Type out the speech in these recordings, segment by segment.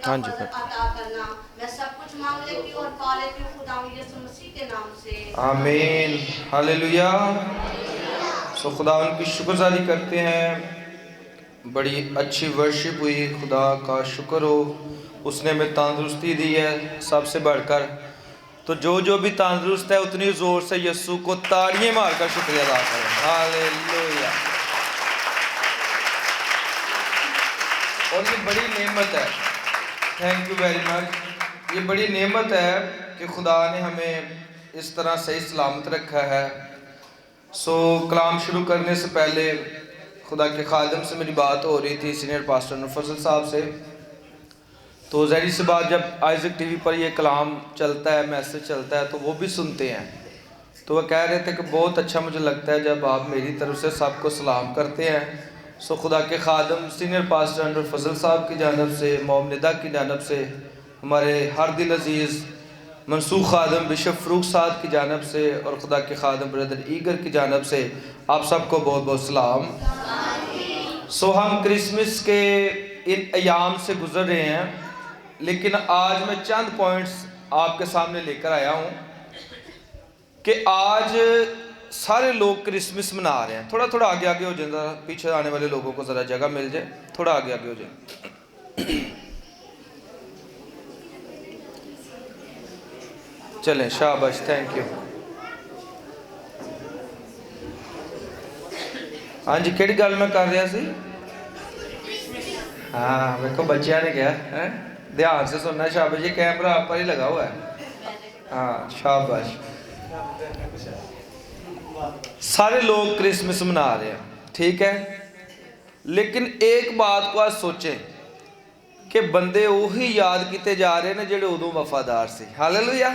ہاں جی عطا کرنا. میں سب کچھ مانگ لیتی ہوں اور پا لیتی ہوں خدا یسوع مسیح کے نام سے. آمین. ہاللیلویا. سو خدا ان کی شکرگزاری کرتے ہیں. بڑی اچھی ورشپ ہوئی. خدا کا شکر ہو, اس نے ہمیں تندرستی دی ہے سب سے بڑھ کر. تو جو بھی تندرست ہے اتنی زور سے یسوع کو تاڑیاں مار کر شکریہ ادا کریں. ہاللیلویا. اور یہ بڑی نعمت ہے. Thank you very much. یہ بڑی نعمت ہے کہ خدا نے ہمیں اس طرح صحیح سلامت رکھا ہے. سو کلام شروع کرنے سے پہلے خدا کے خادم سے میری بات ہو رہی تھی, سینئر پاسٹر نور فضل صاحب سے. تو ظاہر سی بات, جب آئزک ٹی وی پر یہ کلام چلتا ہے, میسج چلتا ہے, تو وہ بھی سنتے ہیں. تو وہ کہہ رہے تھے کہ بہت اچھا مجھے لگتا ہے جب آپ میری طرف سے سب کو سلام کرتے ہیں. سو خدا کے خادم سینئر پاسٹر نور فضل صاحب کی جانب سے, موم ندہ کی جانب سے, ہمارے ہر دل عزیز منسوخ خادم بشپ فروخ صاحب کی جانب سے, اور خدا کے خادم بردر ایگر کی جانب سے آپ سب کو بہت بہت سلام. سو ہم کرسمس کے ان ایام سے گزر رہے ہیں, لیکن آج میں چند پوائنٹس آپ کے سامنے لے کر آیا ہوں کہ آج سارے لوگ کرسمس منا رہے ہیں. تھوڑا تھوڑا آگے آگے ہو جائیں, ذرا پیچھے آنے والے لوگوں کو ذرا جگہ مل جائے. تھوڑا آگے آگے ہو جائیں. چلیں, شاباش, تھینک یو. ہاں جی, کیڑی گل میں کر رہا سی؟ ہاں دیکھو بچیاں نے کیا دھیان سے سننا. شاباش. یہ کیمرہ آپ پر ہی لگا ہوا ہے. ہاں شاباش. سارے لوگ کرسمس منا رہے ہیں, ٹھیک ہے, لیکن ایک بات کو آج سوچیں کہ بندے وہی یاد کیتے جا رہے ہیں جڑے ادوں وفادار سی. ہاللیلویا.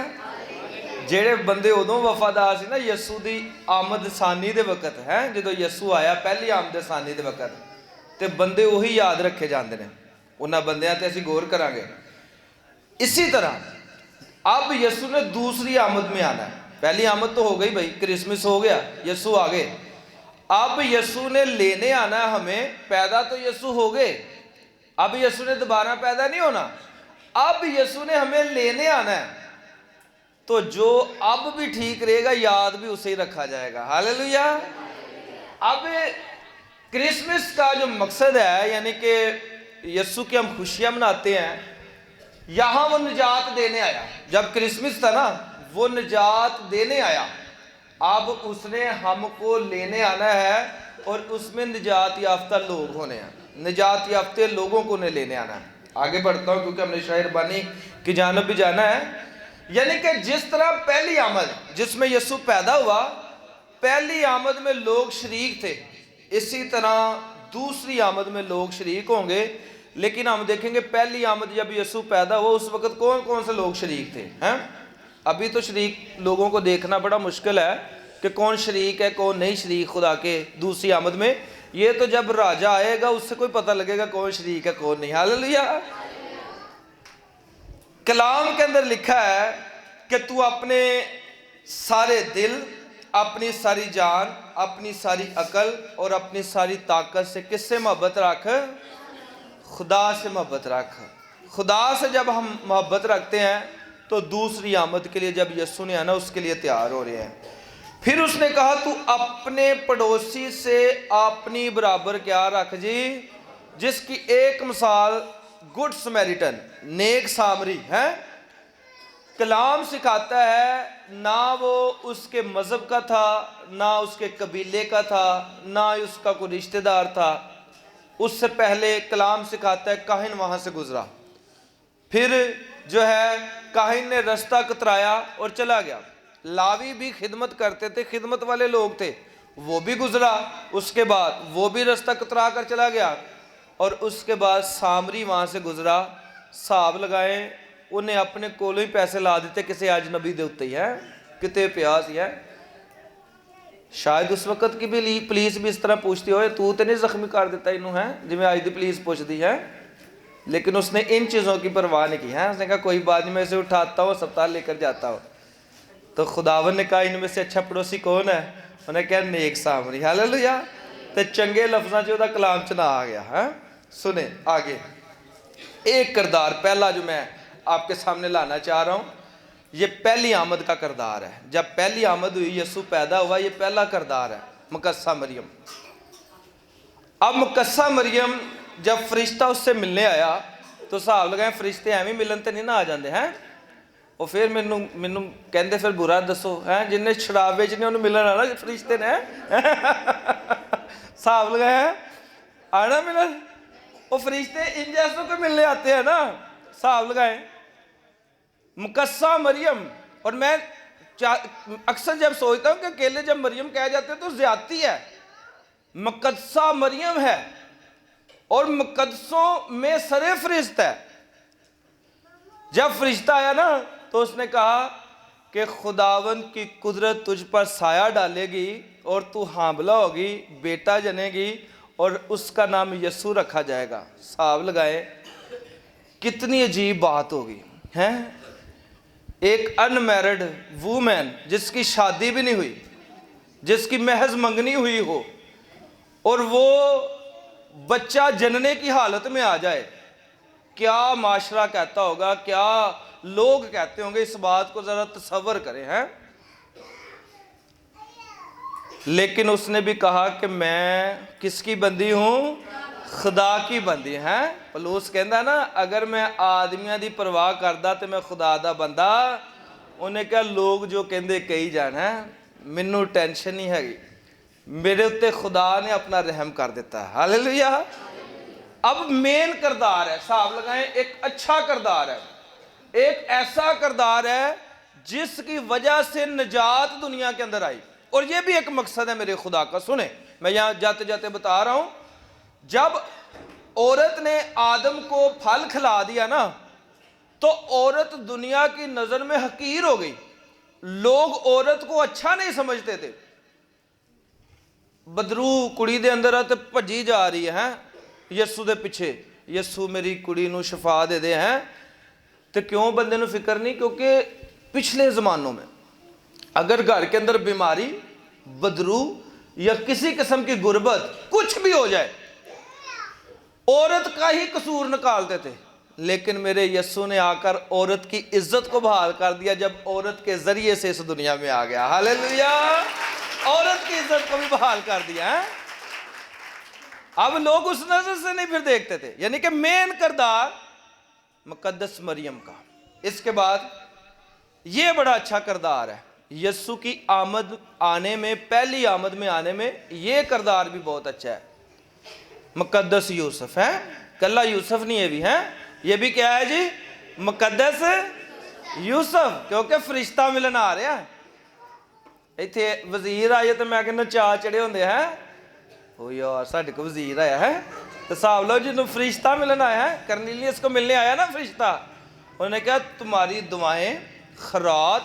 جڑے بندے ادوں وفادار سی نا یسوع دی آمد ثانی دے وقت, ہے جدو یسوع آیا پہلی آمد ثانی دے وقت, تے بندے وہی یاد رکھے جاندے نے. انہاں بندیاں تے اسی غور کریں گے. اسی طرح اب یسوع نے دوسری آمد میں آنا ہے. پہلی آمد تو ہو گئی بھائی, کرسمس ہو گیا, یسوع آ گئے. اب یسوع نے لینے آنا ہے ہمیں. پیدا تو یسوع ہو گئے, اب یسوع نے دوبارہ پیدا نہیں ہونا. اب یسوع نے ہمیں لینے آنا ہے, تو جو اب بھی ٹھیک رہے گا یاد بھی اسے ہی رکھا جائے گا. ہاللیلویا. اب کرسمس کا جو مقصد ہے, یعنی کہ یسوع کی ہم خوشیاں مناتے ہیں, یہاں وہ نجات دینے آیا. جب کرسمس تھا نا, وہ نجات دینے آیا. اب اس نے ہم کو لینے آنا ہے, اور اس میں نجات یافتہ لوگ ہونے ہیں. نجات یافتہ لوگوں کو نے لینے آنا ہے. آگے بڑھتا ہوں کیونکہ ہم نے شاعر بانی کی جانب بھی جانا ہے. یعنی کہ جس طرح پہلی آمد جس میں یسوع پیدا ہوا, پہلی آمد میں لوگ شریک تھے, اسی طرح دوسری آمد میں لوگ شریک ہوں گے. لیکن ہم دیکھیں گے پہلی آمد جب یسوع پیدا ہوا اس وقت کون کون سے لوگ شریک تھے. ابھی تو شریک لوگوں کو دیکھنا بڑا مشکل ہے کہ کون شریک ہے کون نہیں شریک خدا کے دوسری آمد میں. یہ تو جب راجہ آئے گا اس سے کوئی پتہ لگے گا کون شریک ہے کون نہیں. ہاللیلویا. کلام کے اندر لکھا ہے کہ تو اپنے سارے دل, اپنی ساری جان, اپنی ساری عقل اور اپنی ساری طاقت سے کس سے محبت رکھ؟ خدا سے محبت رکھ. خدا سے جب ہم محبت رکھتے ہیں تو دوسری آمد کے لیے جب یسوع نے آنا اس کے لیے تیار ہو رہے ہیں. پھر اس نے کہا تو اپنے پڑوسی سے اپنی برابر کیا رکھ جی, جس کی ایک مثال گڈ سمیریٹن, نیک سامری ہے. کلام سکھاتا ہے نہ وہ اس کے مذہب کا تھا, نہ اس کے قبیلے کا تھا, نہ اس کا کوئی رشتہ دار تھا. اس سے پہلے کلام سکھاتا ہے کاہن وہاں سے گزرا, پھر جو ہے کاہن نے رستہ کترایا اور چلا گیا. لاوی بھی خدمت کرتے تھے, خدمت والے لوگ تھے, وہ بھی گزرا. اس کے بعد وہ بھی رستہ کترا کر چلا گیا, اور اس کے بعد سامری وہاں سے گزرا. حساب لگائیں, انہیں اپنے کولوں ہی پیسے لا دیتے کسی اجنبی دے اتے ہی ہے, کتے پیاس ہی ہے. شاید اس وقت کی بھی پولیس بھی اس طرح پوچھتی ہوئے تو تے نہیں زخمی کر دیتا انہوں ہے, جی میں آج دی پولیس پوچھتی ہے. لیکن اس نے ان چیزوں کی پرواہ نہیں کی ہے. اس نے کہا کوئی بات نہیں, میں اسے اٹھاتا ہوں اسپتال لے کر جاتا ہوں. تو خداوند نے کہا ان میں سے اچھا پڑوسی کون ہے؟ انہیں کہا نیک سامری. ہاللیلویا. تے چنگے لفظاں چ دا کلام چنا آ گیا. سنیں آگے, ایک کردار پہلا جو میں آپ کے سامنے لانا چاہ رہا ہوں، یہ پہلی آمد کا کردار ہے. جب پہلی آمد ہوئی، یسوع پیدا ہوا، یہ پہلا کردار ہے، مقدسہ مریم. اب مقدسہ مریم جب فرشتہ اس سے ملنے آیا تو حساب لگائیں فرشتے ایویں ملن تے نہیں نہ آ جاندے ہیں. وہ پھر مینوں کہندے پھر برا دسو ہیں جن نے شراب بیچنی انہوں ملن آنا فرشتے نے حساب لگائیں آنا ملن. وہ فرشتے ان جیسوں کو ملنے آتے ہیں نا، حساب لگائیں. مقدسہ مریم، اور میں اکثر جب سوچتا ہوں کہ اکیلے جب مریم کہہ جاتے ہیں تو زیادتی ہے. مقدسہ مریم ہے اور مقدسوں میں سر فرشت ہے. جب فرشتہ آیا نا تو اس نے کہا کہ خداوند کی قدرت تجھ پر سایہ ڈالے گی اور تو حاملہ ہوگی، بیٹا جنے گی اور اس کا نام یسوع رکھا جائے گا. حساب لگائے کتنی عجیب بات ہوگی ہیں. ایک ان میرڈ وومن جس کی شادی بھی نہیں ہوئی، جس کی محض منگنی ہوئی ہو، اور وہ بچہ جننے کی حالت میں آ جائے، کیا معاشرہ کہتا ہوگا، کیا لوگ کہتے ہوں گے. اس بات کو ذرا تصور کریں ہیں. لیکن اس نے بھی کہا کہ میں کس کی بندی ہوں؟ خدا کی بندی ہیں. پلوس کہندا نا اگر میں آدمیاں دی پرواہ کردا تے میں خدا دا بندہ. انہیں کہا لوگ جو کہندے کہی جان ہے، مینوں ٹینشن نہیں ہے، میرے اتے خدا نے اپنا رحم کر دیتا ہے. ہاللیلویہ. اب مین کردار ہے، حساب لگائیں ایک اچھا کردار ہے، ایک ایسا کردار ہے جس کی وجہ سے نجات دنیا کے اندر آئی. اور یہ بھی ایک مقصد ہے میرے خدا کا. سنیں میں یہاں جاتے جاتے بتا رہا ہوں، جب عورت نے آدم کو پھل کھلا دیا نا تو عورت دنیا کی نظر میں حقیر ہو گئی. لوگ عورت کو اچھا نہیں سمجھتے تھے. بدرو کڑی دے اندر تے بھجی جا رہی ہے یسوع دے پیچھے، یسوع میری کڑی نو شفا دے دے ہیں. تو کیوں بندے نو فکر نہیں؟ کیونکہ پچھلے زمانوں میں اگر گھر کے اندر بیماری، بدرو یا کسی قسم کی غربت کچھ بھی ہو جائے، عورت کا ہی قصور نکالتے تھے. لیکن میرے یسوع نے آ کر عورت کی عزت کو بحال کر دیا جب عورت کے ذریعے سے اس دنیا میں آ گیا. ہاللیلویہ. عورت کی عزت کو بھی بحال کر دیا ہے. اب لوگ اس نظر سے نہیں پھر دیکھتے تھے. یعنی کہ مین کردار مقدس مریم کا. اس کے بعد یہ بڑا اچھا کردار ہے یسوع کی آمد آنے میں، پہلی آمد میں آنے میں. یہ کردار بھی بہت اچھا ہے. مقدس یوسف ہے، کلا یوسف نہیں، یہ بھی ہے. یہ بھی کیا ہے جی؟ مقدس یوسف. کیونکہ فرشتہ ملن آ رہا ہے. ایتھے وزیر آئے تو میں کہنا چاہ چڑے ہوندے ہیں، او یار ساڈے کو وزیر آیا ہے. تو صاحب لو جنہوں فرشتہ ملن آیا ہے، کرنیلیس کو ملنے آیا نا فرشتہ، انہوں نے کہا تمہاری دعائیں، خیرات،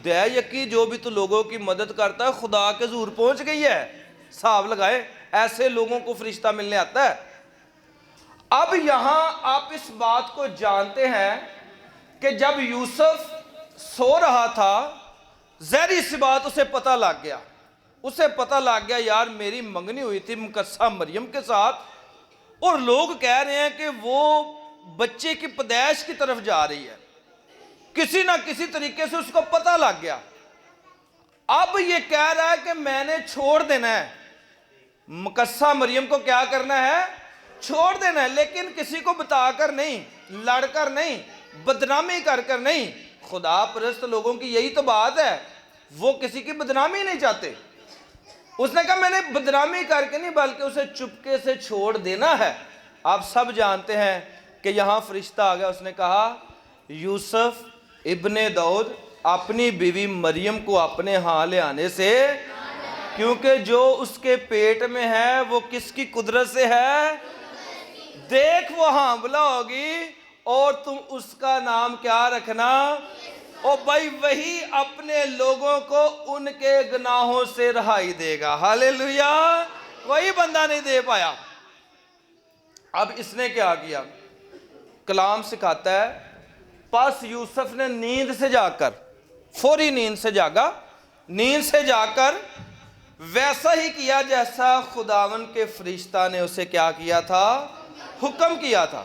دے یقی جو بھی تو لوگوں کی مدد کرتا ہے خدا کے حضور پہنچ گئی ہے. صاحب لگائے ایسے لوگوں کو فرشتہ ملنے آتا ہے. اب یہاں آپ اس بات کو جانتے ہیں کہ جب یوسف سو رہا تھا، ظاہری سی بات اسے پتہ لگ گیا. اسے پتہ لگ گیا یار میری منگنی ہوئی تھی مقدسہ مریم کے ساتھ، اور لوگ کہہ رہے ہیں کہ وہ بچے کی پیدائش کی طرف جا رہی ہے. کسی نہ کسی طریقے سے اس کو پتہ لگ گیا. اب یہ کہہ رہا ہے کہ میں نے چھوڑ دینا ہے مقدسہ مریم کو. کیا کرنا ہے؟ چھوڑ دینا ہے. لیکن کسی کو بتا کر نہیں، لڑ کر نہیں، بدنامی کر کر نہیں. خدا پرست لوگوں کی یہی تو بات ہے، وہ کسی کی بدنامی نہیں چاہتے. اس نے کہا میں نے بدنامی کر کے نہیں بلکہ اسے چپکے سے چھوڑ دینا ہے. آپ سب جانتے ہیں کہ یہاں فرشتہ آ گیا. اس نے کہا یوسف ابن داؤد اپنی بیوی مریم کو اپنے ہاں لے آنے سے، کیونکہ جو اس کے پیٹ میں ہے وہ کس کی قدرت سے ہے؟ دیکھ وہ حاملہ ہوگی اور تم اس کا نام کیا رکھنا؟ او بھائی وہی اپنے لوگوں کو ان کے گناہوں سے رہائی دے گا. ہاللیلویہ. کوئی بندہ نہیں دے پایا. اب اس نے کیا کیا؟ کلام سکھاتا ہے پس یوسف نے نیند سے جا کر، فوری نیند سے جاگا، نیند سے جا کر ویسا ہی کیا جیسا خداوند کے فرشتہ نے اسے کیا کیا تھا؟ حکم کیا تھا.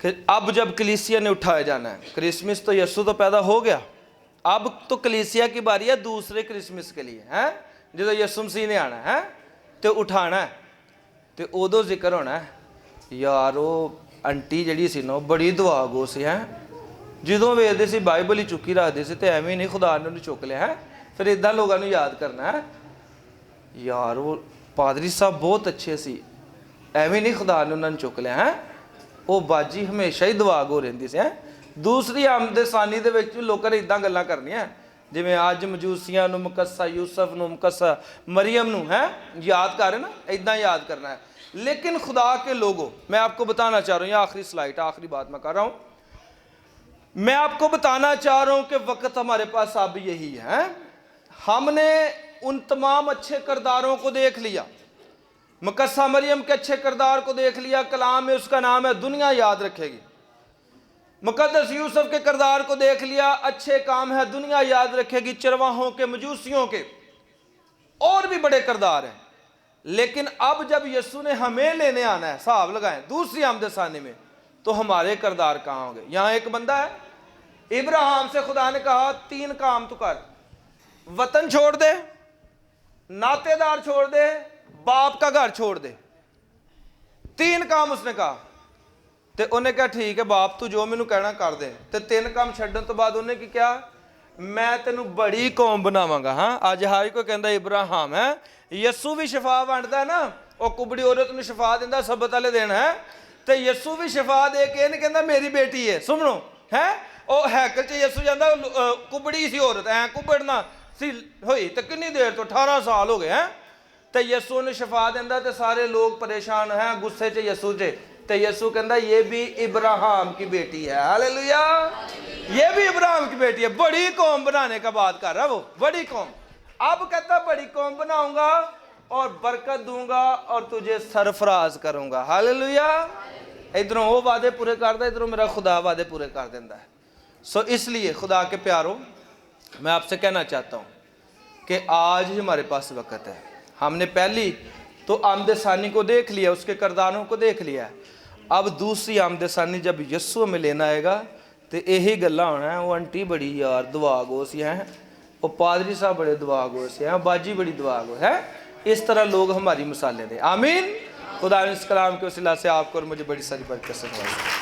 کہ اب جب کلیسیا نے اٹھایا جانا ہے، کرسمس تو یسوع تو پیدا ہو گیا، اب تو کلیسیا کی باری ہے دوسرے کرسمس کے لیے ہیں جدو یسوع مسیح نے آنا ہے تو اٹھانا ہے، تو ادو ذکر ہونا ہے یار وہ آنٹی جڑی سی نا بڑی دعا گو سی ہے، جدوں ویختے سی بائبل ہی چکی رکھتے سی تو ایویں نہیں خدا نے انہوں چک لیا ہے، پھر ادا لوگوں نے یاد کرنا ہے یار وہ پادری صاحب بہت اچھے سی، ایویں نہیں خدا نے انہوں نے چک لیا ہے، وہ باجی ہمیشہ ہی دعا گو رہندی سی ہے۔ دوسری آمد ثانی دے وچ لوکاں نے ادا گلاں کرنیاں جویں اج مجوسیاں نو مقصہ یوسف نو مقصہ مریم نو ہے یاد کر نا، ادا یاد کرنا ہے۔ لیکن خدا کے لوگوں، میں آپ کو بتانا چاہ رہا ہوں، یہ آخری سلائٹ، آخری بات میں کر رہا ہوں، میں آپ کو بتانا چاہ رہا ہوں کہ وقت ہمارے پاس اب یہی ہے، ہم نے ان تمام اچھے کرداروں کو دیکھ لیا، مقصہ مریم کے اچھے کردار کو دیکھ لیا، کلام میں اس کا نام ہے دنیا یاد رکھے گی، مقدس یوسف کے کردار کو دیکھ لیا، اچھے کام ہے دنیا یاد رکھے گی، چرواہوں کے مجوسیوں کے اور بھی بڑے کردار ہیں، لیکن اب جب یسوع نے ہمیں لینے آنا ہے، حساب لگائیں دوسری آمد ثانی میں، تو ہمارے کردار کہاں ہوں گے؟ یہاں ایک بندہ ہے، ابراہیم سے خدا نے کہا 3 کام تو کر، وطن چھوڑ دے، ناطے دار چھوڑ دے، باپ کا گھر چھوڑ دے، 3 کام اس نے کہا، تے انہیں کہا ٹھیک ہے باپ تو جو مینوں کہنا کر دے، تے 3 کام چھڈن تو بعد انہیں کی کیا؟ میں تینوں بڑی قوم بناواں گا۔ ہاں اج ہر کوئی کہندا ابراہیم ہے، یسوع بھی شفا وانڈدا ہے نا، او کبڑی عورت نوں شفا دیندا سبت والے دن ہے، تے یسوع بھی شفا دے کے نہیں کہندا میری بیٹی ہے، سنو ہے او ہیکل چ یسوع جاندا کبڑی سی عورت ہے کبڑنا سی ہوئی تے کنی دیر تو 18 سال ہو گئے ہیں، تے یسوع نے شفا دیندا تے سارے لوگ پریشان ہیں غصے چ یسوع چ، تے یسوع کہندا یہ بھی ابراہیم کی بیٹی ہے، ہاللویا، یہ بھی ابراہیم کی بیٹی ہے، بڑی قوم بنانے کا بات کر رہا وہ، بڑی قوم، اب کہتا بڑی قوم بناؤں گا اور برکت دوں گا اور تجھے سرفراز کروں گا، ہاللویا، ادھروں وہ وعدے پورے کردا ادھروں میرا خدا وعدے پورے کر دیندا ہے۔ سو اس لیے خدا کے پیاروں میں آپ سے کہنا چاہتا ہوں کہ آج ہی ہمارے پاس وقت ہے، ہم نے پہلی تو آمد ثانی کو دیکھ لیا، اس کے کرداروں کو دیکھ لیا، اب دوسری آمد ثانی جب یسوع میں لینا آئے گا تو یہی گلا ہونا ہے، وہ آنٹی بڑی یار دعا گو سی ہیں، وہ پادری صاحب بڑے دعا گو سی ہیں، باجی بڑی دعا گو ہے، اس طرح لوگ ہماری مثالیں دیں۔ آمین۔ خدا اس کلام کے وسیلہ سے آپ کو اور مجھے بڑی ساری برکت سے نوازے۔